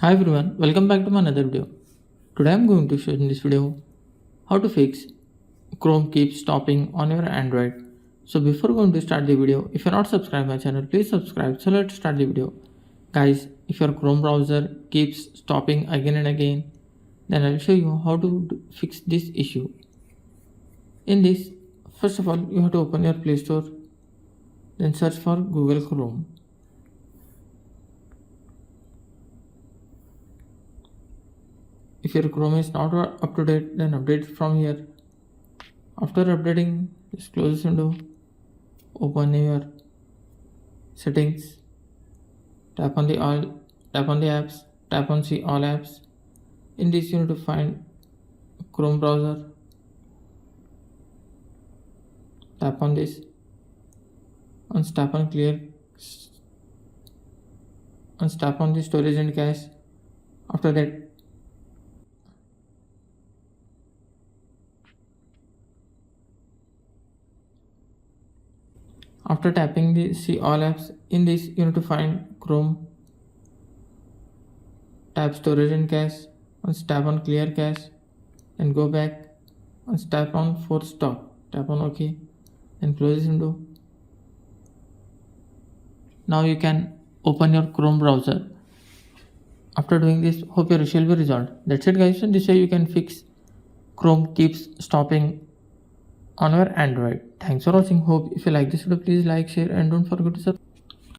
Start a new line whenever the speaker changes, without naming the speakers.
Hi everyone, welcome back to my another video. Today I'm going to show in this video how to fix Chrome keeps stopping on your Android. So before going to start the video, if you're not subscribed my channel, please subscribe. So let's start the video. Guys, if your Chrome browser keeps stopping again and again, then I'll show you how to fix this issue. In this, first of all, you have to open your Play Store, then search for Google Chrome. If your Chrome is not up to date, then update it from here. After updating, just close this window, open your settings, tap on the apps, tap on see all apps. In this you need to find Chrome browser, tap on this, and tap on clear, and tap on the storage and cache. After that, after tapping the see all apps, in this you need to find Chrome, tap storage and cache, and tap on clear cache, and go back and tap on force stop, tap on OK, and close this window. Now you can open your Chrome browser. After doing this, hope your issue will be resolved. That's it guys, and this way you can fix Chrome keeps stopping on your Android. Thanks for watching. Hope if you like this video, please like, share, and don't forget to subscribe.